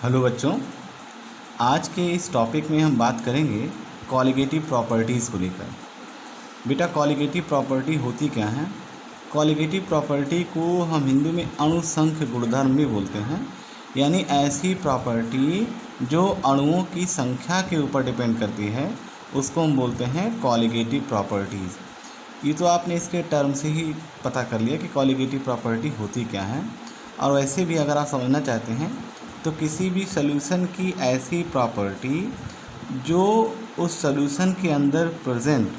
Hello बच्चों, आज के इस टॉपिक में हम बात करेंगे कॉलिगेटिव प्रॉपर्टीज़ को लेकर। बेटा, कॉलिगेटिव प्रॉपर्टी होती क्या है? कॉलिगेटिव प्रॉपर्टी को हम हिंदी में अणुसंख्य गुणधर्म भी बोलते हैं, यानी ऐसी प्रॉपर्टी जो अणुओं की संख्या के ऊपर डिपेंड करती है, उसको हम बोलते हैं कॉलिगेटिव प्रॉपर्टीज़। ये तो आपने इसके टर्म से ही पता कर लिया कि कॉलिगेटिव प्रॉपर्टी होती क्या है। और वैसे भी अगर आप समझना चाहते हैं तो किसी भी सॉल्यूशन की ऐसी प्रॉपर्टी जो उस सॉल्यूशन के अंदर प्रेजेंट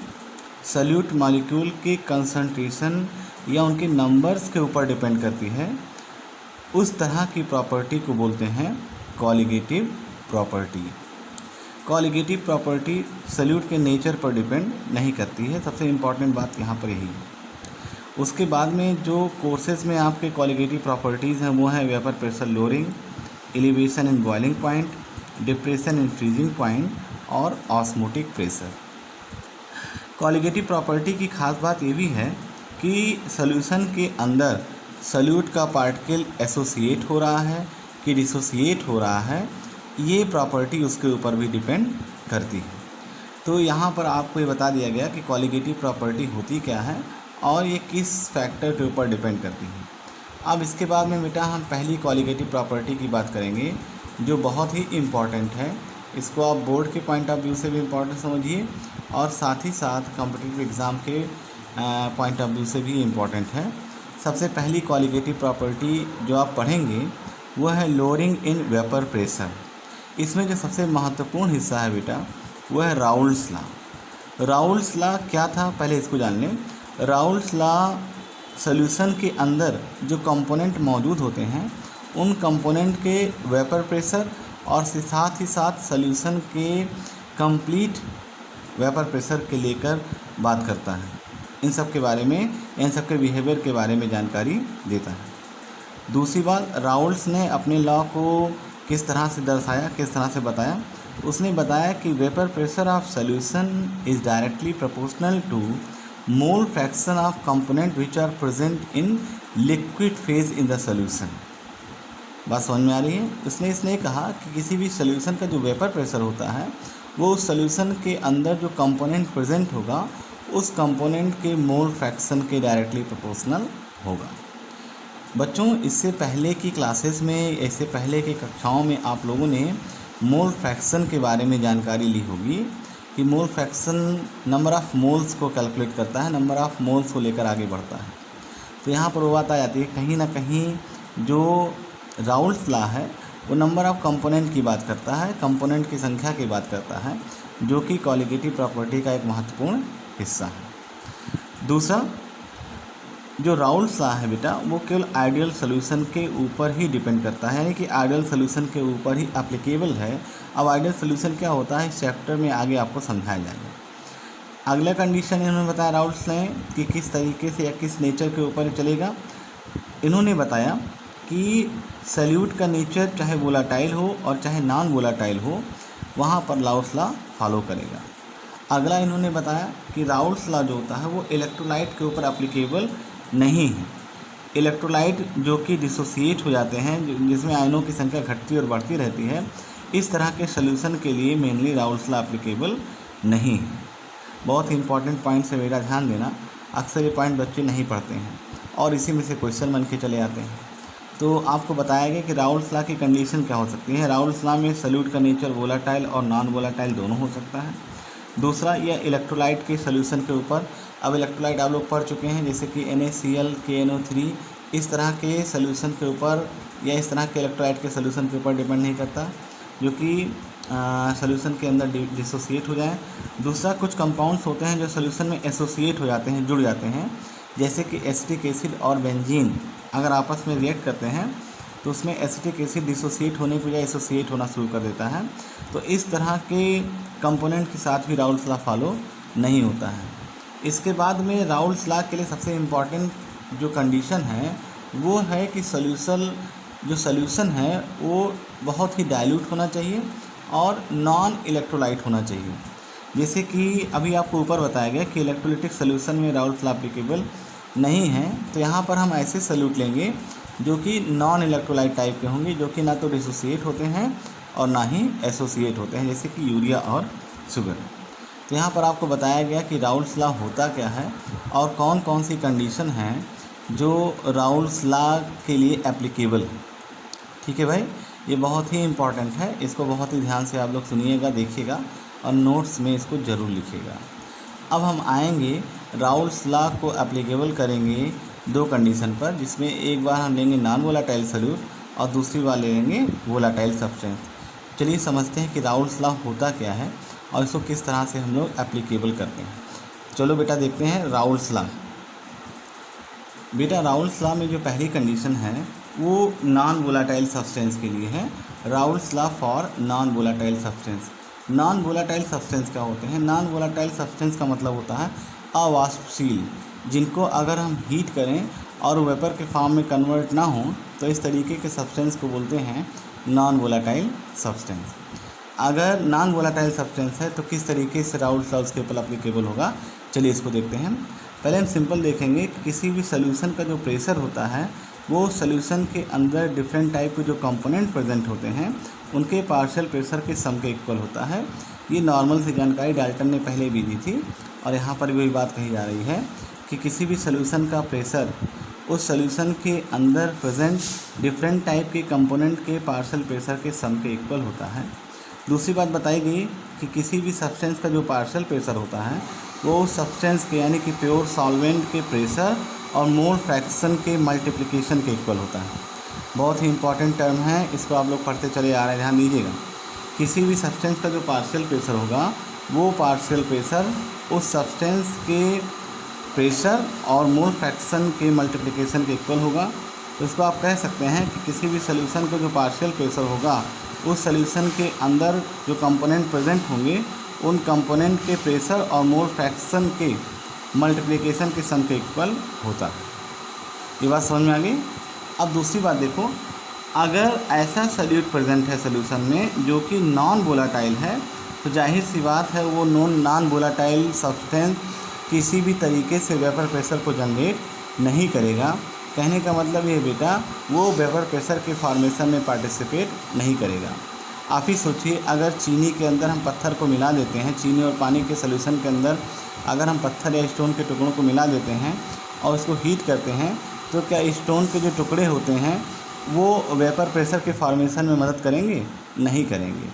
सॉल्यूट मॉलिक्यूल के कंसंट्रेशन या उनके नंबर्स के ऊपर डिपेंड करती है, उस तरह की प्रॉपर्टी को बोलते हैं colligative property. Colligative property solute के नेचर पर डिपेंड नहीं करती है, सबसे इम्पॉर्टेंट बात यहाँ पर यही है। उसके बाद में जो कोर्सेज में आपके कॉलिगेटिव प्रॉपर्टीज़ हैं वो है vapour pressure lowering, elevation in boiling point, depression in freezing point और ऑस्मोटिक प्रेशर। कॉलिगेटिव प्रॉपर्टी की खास बात ये भी है कि सॉल्यूशन के अंदर सॉल्यूट का पार्टिकल एसोसिएट हो रहा है कि डिसोसिएट हो रहा है, ये प्रॉपर्टी उसके ऊपर भी डिपेंड करती है। तो यहाँ पर आपको ये बता दिया गया कि कॉलिगेटिव प्रॉपर्टी होती क्या है और ये किस फैक्टर के ऊपर डिपेंड करती है। अब इसके बाद में बेटा हम पहली कॉलिगेटिव प्रॉपर्टी की बात करेंगे जो बहुत ही इम्पॉर्टेंट है। इसको आप बोर्ड के पॉइंट ऑफ व्यू से भी इम्पॉर्टेंट समझिए और साथ ही साथ कॉम्पिटिटिव एग्ज़ाम के पॉइंट ऑफ व्यू से भी इम्पॉर्टेंट है। सबसे पहली कॉलिगेटिव प्रॉपर्टी जो आप पढ़ेंगे वो है लोअरिंग इन वेपर प्रेशर। इसमें जो सबसे महत्वपूर्ण हिस्सा है बेटा वो है राउल्स लॉ। राउल्स लॉ क्या था, पहले इसको जान लें। राउल्स लॉ सॉल्यूशन के अंदर जो कंपोनेंट मौजूद होते हैं उन कंपोनेंट के वेपर प्रेशर और साथ ही साथ सॉल्यूशन के कंप्लीट वेपर प्रेशर के लेकर बात करता है। इन सब के बारे में, इन सब के बिहेवियर के बारे में जानकारी देता है। दूसरी बात, राउल्स ने अपने लॉ को किस तरह से दर्शाया, किस तरह से बताया। उसने बताया कि vapour pressure of solution is directly proportional to mole fraction of component which are present in liquid phase in the solution. बात समझ में आ रही है? इसने कहा कि किसी भी सॉल्यूशन का जो वेपर प्रेशर होता है वो उस सॉल्यूशन के अंदर जो कंपोनेंट प्रेजेंट होगा उस कंपोनेंट के मोल फ्रैक्शन के डायरेक्टली प्रोपोर्शनल होगा। बच्चों, इससे पहले की क्लासेस में, इससे पहले की कक्षाओं में आप लोगों ने मोल फ्रैक्शन के बारे में जानकारी ली होगी कि mole fraction number of moles को कैलकुलेट करता है, नंबर ऑफ़ मोल्स को लेकर आगे बढ़ता है। तो यहाँ पर वो बात आ जाती है, कहीं ना कहीं जो राउल्स लॉ है वो नंबर ऑफ़ कंपोनेंट की बात करता है, कंपोनेंट की संख्या की बात करता है, जो कि कॉलिगेटिव प्रॉपर्टी का एक महत्वपूर्ण हिस्सा है। दूसरा, जो राउल्स लॉ है बेटा वो केवल आइडियल सॉल्यूशन के ऊपर ही डिपेंड करता है, यानी कि आइडियल सॉल्यूशन के ऊपर ही एप्लीकेबल है। अब आइडियल सॉल्यूशन क्या होता है इस चैप्टर में आगे आपको समझाया जाएगा। अगला कंडीशन इन्होंने बताया राउल्स ने कि किस तरीके से या किस नेचर के ऊपर चलेगा। इन्होंने बताया कि सॉल्यूट का नेचर चाहे वोलाटाइल हो और चाहे नॉन वोलाटाइल हो, वहाँ पर राउल्स लॉ फॉलो करेगा। अगला इन्होंने बताया कि राउल्स लॉ जो होता है वो इलेक्ट्रोलाइट के ऊपर एप्लीकेबल नहीं है। इलेक्ट्रोलाइट जो कि डिसोसिएट हो जाते हैं, जिसमें आयनों की संख्या घटती और बढ़ती रहती है, इस तरह के सॉल्यूशन के लिए मेनली राउल्स लॉ एप्लीकेबल नहीं है। बहुत ही इंपॉर्टेंट पॉइंट से मेरा ध्यान देना, अक्सर ये पॉइंट बच्चे नहीं पढ़ते हैं और इसी में से क्वेश्चन बन के चले आते हैं। तो आपको बताया गया कि राउल्स लॉ की कंडीशन क्या हो सकती है। राउल्स लॉ में सॉल्यूट का नेचर वोलाटाइल और नॉन वोलाटाइल दोनों हो सकता है। दूसरा, यह इलेक्ट्रोलाइट के सॉल्यूशन के ऊपर, अब इलेक्ट्रोलाइट आप लोग पढ़ चुके हैं जैसे कि NaCl, KNO3, इस तरह के सॉल्यूशन के ऊपर या इस तरह के इलेक्ट्रोलाइट के सॉल्यूशन के ऊपर डिपेंड नहीं करता जो कि सॉल्यूशन के अंदर डिसोसिएट हो जाएं। दूसरा, कुछ कंपाउंड्स होते हैं जो सॉल्यूशन में एसोसिएट हो जाते हैं, जुड़ जाते हैं, जैसे कि एसिटिक एसिड और बेंजीन अगर आपस में रिएक्ट करते हैं तो उसमें एसिटिक एसिड डिसोसिएट होने के बजाय एसोसिएट होना शुरू कर देता है। तो इस तरह के कंपोनेंट के साथ भी राउल्स लॉ फॉलो नहीं होता है। इसके बाद में राउल्स लॉ के लिए सबसे इम्पॉर्टेंट जो कंडीशन है वो है कि सॉल्यूशन है वो बहुत ही डाइल्यूट होना चाहिए और नॉन इलेक्ट्रोलाइट होना चाहिए। जैसे कि अभी आपको ऊपर बताया गया कि इलेक्ट्रोलिटिक सॉल्यूशन में राउल्स लॉ एप्लीकेबल नहीं है, तो यहाँ पर हम ऐसे सॉल्यूट लेंगे जो कि नॉन इलेक्ट्रोलाइट टाइप के होंगे, जो कि ना तो डिसोसिएट होते हैं और ना ही एसोसिएट होते हैं, जैसे कि यूरिया और शुगर। तो यहाँ पर आपको बताया गया कि राउल्स लॉ होता क्या है और कौन कौन सी कंडीशन हैं जो राउल्स लॉ के लिए एप्लीकेबल है। ठीक है भाई, ये बहुत ही इम्पॉर्टेंट है, इसको बहुत ही ध्यान से आप लोग सुनिएगा, देखिएगा और नोट्स में इसको ज़रूर लिखिएगा। अब हम आएंगे राउल्स लॉ को एप्लीकेबल करेंगे दो कंडीशन पर, जिसमें एक बार हम लेंगे नॉन वोलेटाइल सॉल्यूट और दूसरी बार ले लेंगे वोलेटाइल सब्सटेंस। चलिए समझते हैं कि राउल्स लॉ होता क्या है और इसको किस तरह से हम लोग एप्लीकेबल करते हैं। चलो बेटा देखते हैं राउल्स लॉ। बेटा राउल्स लॉ में जो पहली कंडीशन है वो नॉन वोलेटाइल सब्सटेंस के लिए है। Raoult's law for non volatile substance. Non volatile substance क्या होते हैं? नॉन वोलेटाइल सब्सटेंस का मतलब होता है अवाष्पशील, जिनको अगर हम हीट करें और वेपर के फॉर्म में कन्वर्ट ना हो तो इस तरीके के सब्सटेंस को बोलते हैं नॉन वोलेटाइल सब्सटेंस। अगर नॉन वोलेटाइल सब्सटेंस है तो किस तरीके से राउल्स लॉ उसके ऊपर एप्लीकेबल होगा, चलिए इसको देखते हैं। पहले हम सिंपल देखेंगे कि किसी भी सोल्यूशन का जो प्रेशर होता है वो सोल्यूशन के अंदर डिफरेंट टाइप के जो कंपोनेंट प्रेजेंट होते हैं उनके पार्शियल प्रेशर के सम के इक्वल होता है। ये नॉर्मल सी जानकारी डाल्टन ने पहले भी दी थी और यहाँ पर भी वही बात कही जा रही है कि किसी भी सोल्यूशन का प्रेशर उस सोल्यूशन के अंदर प्रेजेंट डिफरेंट टाइप के कंपोनेंट के पार्शियल प्रेशर के सम के इक्वल होता है। दूसरी बात बताई गई कि किसी भी सब्सटेंस का जो पार्शियल प्रेशर होता है वो सब्सटेंस के यानी कि प्योर सॉल्वेंट के प्रेशर और मोल फ्रैक्शन के मल्टीप्लिकेशन के इक्वल होता है। बहुत ही इंपॉर्टेंट टर्म है, इसको आप लोग पढ़ते चले आ रहे हैं, ध्यान दीजिएगा। किसी भी सब्सटेंस का जो पार्शियल प्रेशर होगा वो पार्शियल प्रेशर उस सब्सटेंस के प्रेशर और मोल फ्रैक्शन के मल्टीप्लिकेशन के इक्वल होगा। तो इसको आप कह सकते हैं कि किसी भी सोल्यूशन का जो पार्शियल प्रेशर होगा उस सोल्यूशन के अंदर जो कंपोनेंट प्रेजेंट होंगे उन कंपोनेंट के प्रेशर और मोल फ्रैक्शन के मल्टीप्लिकेशन के सम के इक्वल होता है। ये बात समझ में आ गई। अब दूसरी बात देखो, अगर ऐसा सॉल्यूट प्रेजेंट है सोल्यूशन में जो कि नॉन वोलेटाइल है तो जाहिर सी बात है वो नॉन वोलेटाइल सब्सटेंस किसी भी तरीके से वेपर प्रेशर को जनरेट नहीं करेगा। कहने का मतलब ये बेटा वो वेपर प्रेशर के फॉर्मेशन में पार्टिसिपेट नहीं करेगा। आप ही सोचिए, अगर चीनी के अंदर हम पत्थर को मिला देते हैं, चीनी और पानी के सोल्यूशन के अंदर अगर हम पत्थर या स्टोन के टुकड़ों को मिला देते हैं और उसको हीट करते हैं तो क्या स्टोन के जो टुकड़े होते हैं वो वेपर प्रेशर के फॉर्मेशन में मदद करेंगे? नहीं करेंगे,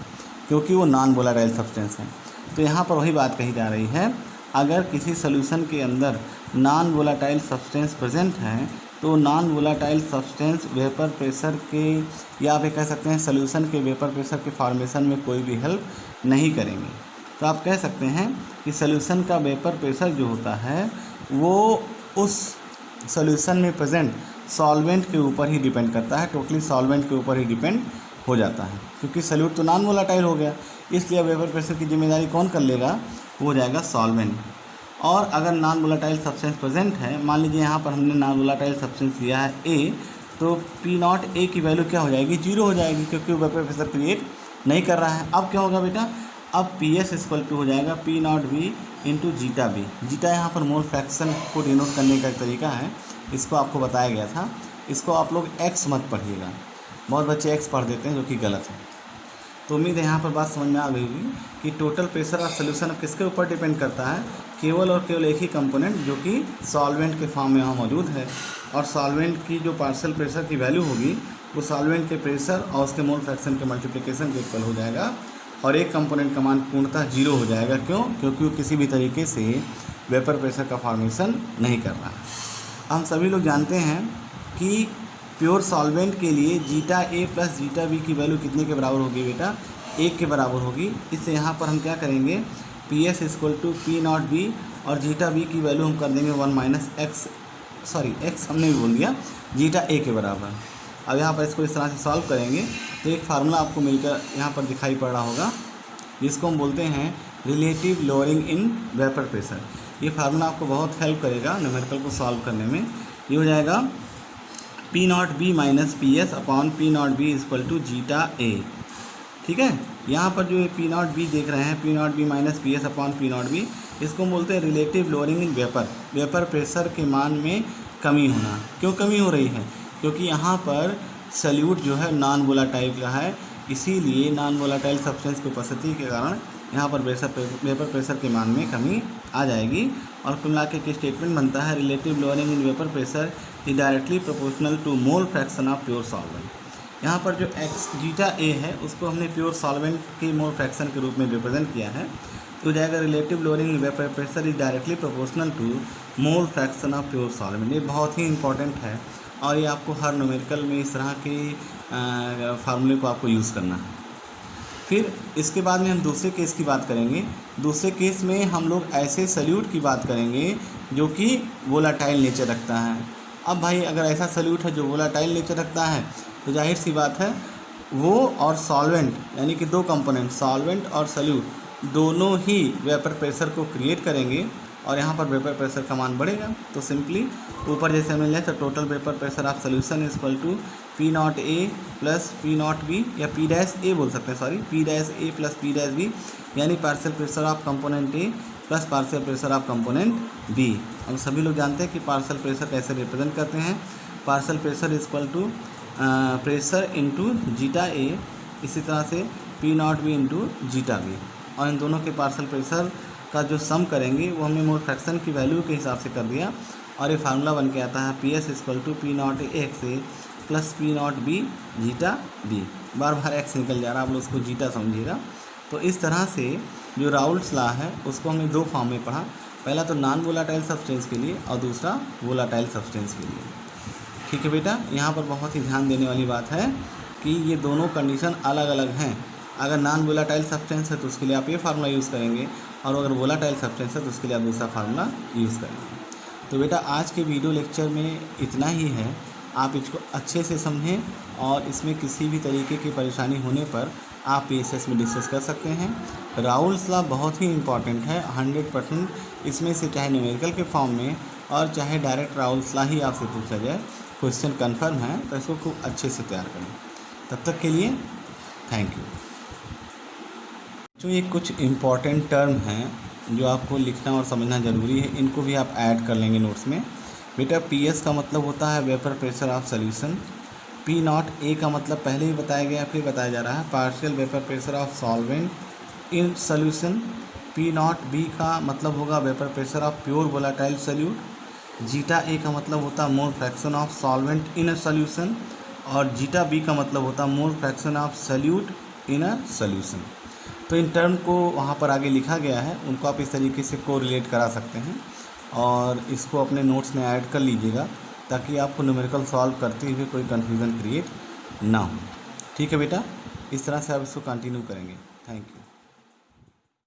क्योंकि वो नॉन वोलेटाइल सब्सटेंस है। तो यहाँ पर वही बात कही जा रही है, अगर किसी सोल्यूशन के अंदर नॉन वोलेटाइल सब्सटेंस प्रेजेंट है तो non volatile substance vapour pressure के या आप कह सकते हैं सोल्यूशन के वेपर प्रेशर के फॉर्मेशन में कोई भी हेल्प नहीं करेंगे। तो आप कह सकते हैं कि सोल्यूशन का वेपर प्रेशर जो होता है वो उस सोल्यूशन में प्रेजेंट सॉल्वेंट के ऊपर ही डिपेंड करता है, टोटली सॉल्वेंट के ऊपर ही डिपेंड हो जाता है, क्योंकि सोल्यूट तो नॉन वोलेटाइल हो गया, इसलिए वेपर प्रेशर की जिम्मेदारी कौन कर लेगा? वो हो जाएगा सॉल्वेंट। और अगर नॉन वोलेटाइल सब्सटेंस प्रेजेंट है, मान लीजिए यहाँ पर हमने नॉन वोलेटाइल सब्सटेंस लिया है ए, तो पी नॉट ए की वैल्यू क्या हो जाएगी? 0 हो जाएगी, क्योंकि वो वेपर प्रेशर क्रिएट नहीं कर रहा है। अब क्या होगा बेटा? अब पी एस इक्वल टू हो जाएगा P not B into zeta B. Zeta यहाँ पर मोल फ्रैक्शन को डिनोट करने का एक तरीका है, इसको आपको बताया गया था। इसको आप लोग एक्स मत पढ़िएगा, बहुत बच्चे एक्स पढ़ देते हैं जो कि गलत है। तो उम्मीद है यहाँ पर बात समझ में आ गई होगी कि टोटल प्रेशर ऑफ सोल्यूशन अब किसके ऊपर डिपेंड करता है? केवल और केवल एक ही कंपोनेंट जो कि सॉल्वेंट के फॉर्म में वहाँ मौजूद है, और सॉल्वेंट की जो पार्शियल प्रेशर की वैल्यू होगी वो सॉल्वेंट के प्रेशर और उसके मोल फ्रैक्शन के मल्टीप्लिकेशन के इक्वल हो जाएगा, और एक कंपोनेंट का मान पूर्णतः 0 हो जाएगा। क्यों? क्योंकि वो किसी भी तरीके से वेपर प्रेशर का फॉर्मेशन नहीं कर रहा है। हम सभी लोग जानते हैं कि प्योर सॉल्वेंट के लिए जीटा ए प्लस जीटा बी की वैल्यू कितने के बराबर होगी बेटा? 1 के बराबर होगी। इससे यहाँ पर हम क्या करेंगे? P S equal to P not B और जीटा बी की वैल्यू हम कर देंगे 1 माइनस एक्स, सॉरी एक्स हमने भी बोल दिया, जीटा ए के बराबर। अब यहाँ पर इसको इस तरह से सॉल्व करेंगे तो एक फार्मूला आपको मिलकर यहाँ पर दिखाई पड़ रहा होगा, जिसको हम बोलते हैं relative lowering in vapour pressure. ये फार्मूला आपको बहुत हेल्प करेगा न्यूमेरिकल को सॉल्व करने में। ये हो जाएगा P not B minus P S upon P not B equal to zeta A. ठीक है, यहाँ पर जो ये पी नॉट बी देख रहे हैं, P not B minus P S upon P not B, इसको हम बोलते हैं relative lowering in vapour, vapour pressure के मान में कमी होना। क्यों कमी हो रही है? क्योंकि यहाँ पर सल्यूट जो है नॉन वोलेटाइल का है, इसीलिए नॉन वोलेटाइल सब्सटेंस की उपस्थिति के कारण यहाँ पर वेपर प्रेशर के मान में कमी आ जाएगी। और कुल मिला के स्टेटमेंट बनता है relative lowering in vapour pressure is directly proportional to mole fraction of pure solvent. यहाँ पर जो एक्स जीटा ए है उसको हमने प्योर सॉल्वेंट के मोल फ्रैक्शन के रूप में रिप्रेजेंट किया है, तो जाएगा relative lowering in vapour pressure is directly proportional to mole fraction of pure solvent. ये बहुत ही इंपॉर्टेंट है और ये आपको हर न्यूमेरिकल में इस तरह के फार्मूले को आपको यूज़ करना है। फिर इसके बाद में हम दूसरे केस की बात करेंगे। दूसरे केस में हम लोग ऐसे सल्यूट की बात करेंगे जो कि वोलाटाइल नेचर रखता है। अब भाई अगर ऐसा सल्यूट है जो वोलाटाइल नेचर रखता है तो जाहिर सी बात है वो और सॉल्वेंट यानी कि दो कंपोनेंट सॉल्वेंट और सल्यूट दोनों ही वेपर प्रेशर को क्रिएट करेंगे और यहाँ पर वेपर प्रेशर का मान बढ़ेगा। तो सिंपली ऊपर जैसे मिल जाए तो total vapour pressure of solution is equal to P not A plus P not B या पी डैश ए बोल सकते हैं, sorry P dash A plus P dash B, यानी partial pressure of component A plus partial pressure of component B. अब सभी लोग जानते हैं कि पार्शियल प्रेशर कैसे रिप्रेजेंट करते हैं। Partial pressure is equal to pressure into zeta A, इसी तरह से P not B into zeta B, और इन दोनों के पार्शियल प्रेशर का जो सम करेंगे वो हमने मोल फ्रैक्शन की वैल्यू के हिसाब से कर दिया और ये फार्मूला बन के आता है P S equal to P not X A plus P not B zeta B. बार बार एक्स निकल जा रहा है, आप लोग उसको जीटा समझिएगा। तो इस तरह से जो राउल्ट्स लॉ है उसको हमने दो फॉर्म में पढ़ा, पहला तो नॉन वोलाटाइल सब्सटेंस के लिए और दूसरा वोलाटाइल सब्सटेंस के लिए। ठीक है बेटा, यहाँ पर बहुत ही ध्यान देने वाली बात है कि ये दोनों कंडीशन अलग अलग हैं। अगर नॉन वोलाटाइल सब्सटेंस है तो उसके लिए आप ये फार्मूला यूज़ करेंगे और अगर वोलाटाइल सब्सटेंस है तो उसके लिए आप दूसरा फार्मूला यूज़ करेंगे। तो बेटा आज के वीडियो लेक्चर में इतना ही है, आप इसको अच्छे से समझें और इसमें किसी भी तरीके की परेशानी होने पर आप PSS में डिस्कस कर सकते हैं। राउल्ट्स लॉ बहुत ही इंपॉर्टेंट है 100%, इसमें से चाहे न्यूमेरिकल के फॉर्म में और चाहे डायरेक्ट राउल्ट्स लॉ ही आपसे पूछा जाए, क्वेश्चन कन्फर्म है, तो इसको खूब अच्छे से तैयार करें। तब तक के लिए थैंक यू। जो ये कुछ इम्पॉर्टेंट टर्म हैं जो आपको लिखना और समझना ज़रूरी है, इनको भी आप ऐड कर लेंगे नोट्स में। बेटा PS का मतलब होता है vapour pressure of solution, P not ए का मतलब पहले ही बताया गया फिर बताया जा रहा है partial vapour pressure of solvent in solution, P not B का मतलब होगा vapour pressure of pure volatile solute, zeta A का मतलब होता है mole fraction of solvent in a solution और जीटा बी का मतलब होता है mole fraction of solute in a solution. तो इन टर्म को वहाँ पर आगे लिखा गया है, उनको आप इस तरीके से कोरिलेट करा सकते हैं और इसको अपने नोट्स में ऐड कर लीजिएगा ताकि आपको न्यूमेरिकल सॉल्व करते हुए कोई कन्फ्यूज़न क्रिएट ना हो। ठीक है बेटा, इस तरह से आप इसको कंटिन्यू करेंगे। Thank you.